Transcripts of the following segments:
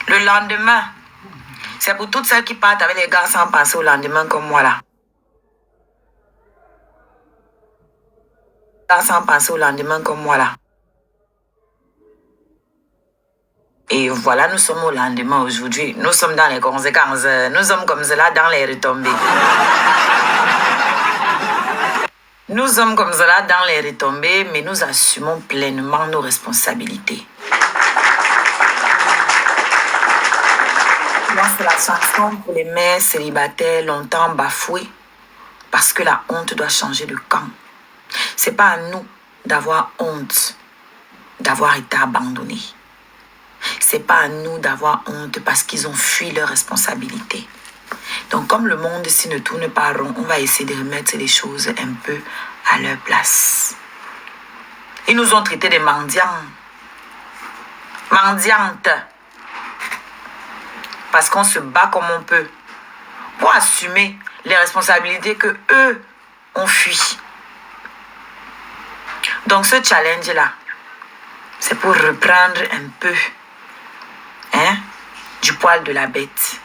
Le lendemain, c'est pour toutes celles qui partent avec les gars sans penser au lendemain comme moi là. Sans penser au lendemain comme moi là. Et voilà, nous sommes au lendemain aujourd'hui. Nous sommes dans les conséquences. Nous sommes comme cela dans les retombées. Nous sommes comme cela dans les retombées, mais nous assumons pleinement nos responsabilités. Moi, c'est la chanson pour les mères célibataires longtemps bafouées parce que la honte doit changer de camp. C'est pas à nous d'avoir honte d'avoir été abandonnés. C'est pas à nous d'avoir honte parce qu'ils ont fui leurs responsabilités. Donc, comme le monde s'y ne tourne pas rond, on va essayer de remettre les choses un peu à leur place. Ils nous ont traités de mendiants. Mendiantes. Parce qu'on se bat comme on peut pour assumer les responsabilités que eux ont fui. Donc, ce challenge-là, c'est pour reprendre un peu du poil de la bête.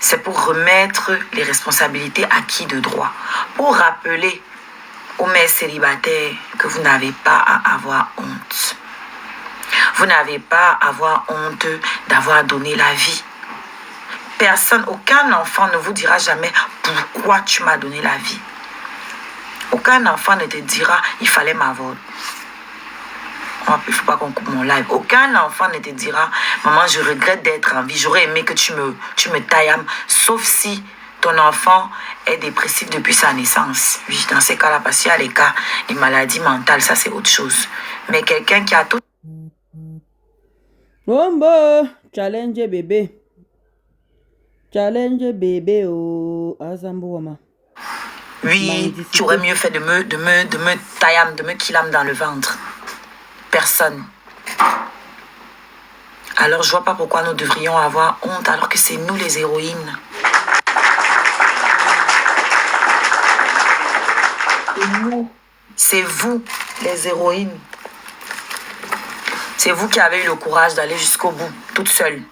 C'est pour remettre les responsabilités acquises de droit. Pour rappeler aux mères célibataires que vous n'avez pas à avoir honte. Vous n'avez pas à avoir honte d'avoir donné la vie. Personne, aucun enfant ne vous dira jamais pourquoi tu m'as donné la vie. Aucun enfant ne te dira il fallait m'avoir. Il ne faut pas qu'on coupe mon live. Aucun enfant ne te dira maman, je regrette d'être en vie. J'aurais aimé que tu me tailles. Sauf si ton enfant est dépressif depuis sa naissance. Oui, dans ces cas-là, parce qu'il y a les cas, les maladies mentales, ça c'est autre chose. Mais quelqu'un qui a tout... Bombo, challenge bébé. Challenge bébé oh Azambouama. Oui, tu aurais mieux fait de me taillam, de me killam dans le ventre. Personne. Alors je vois pas pourquoi nous devrions avoir honte alors que c'est nous les héroïnes. Et nous, c'est vous les héroïnes. C'est vous qui avez eu le courage d'aller jusqu'au bout, toute seule.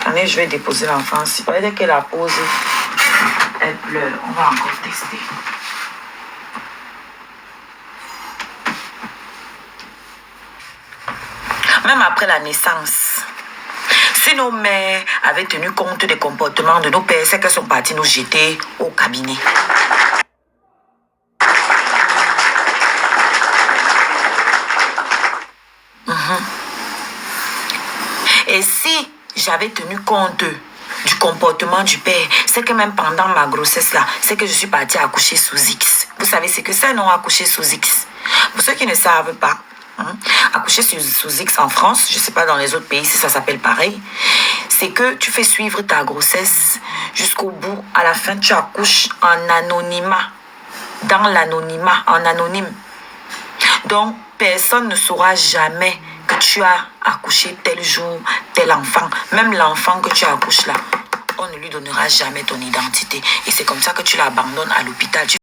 Attendez, je vais déposer l'enfant. Si dès qu'elle a posé, elle pleure. On va encore tester. Même après la naissance, si nos mères avaient tenu compte des comportements de nos pères, c'est qu'elles sont parties nous jeter au cabinet. Et si j'avais tenu compte du comportement du père, c'est que même pendant ma grossesse là, c'est que je suis partie accoucher sous X. Vous savez ce que c'est, non, accoucher sous X? Pour ceux qui ne savent pas, accoucher sous X en France, je ne sais pas dans les autres pays si ça s'appelle pareil, c'est que tu fais suivre ta grossesse jusqu'au bout. À la fin, tu accouches en anonymat, dans l'anonymat, en anonyme. Donc, personne ne saura jamais que tu as accouché tel jour, tel enfant. Même l'enfant que tu accouches là, on ne lui donnera jamais ton identité. Et c'est comme ça que tu l'abandonnes à l'hôpital. Tu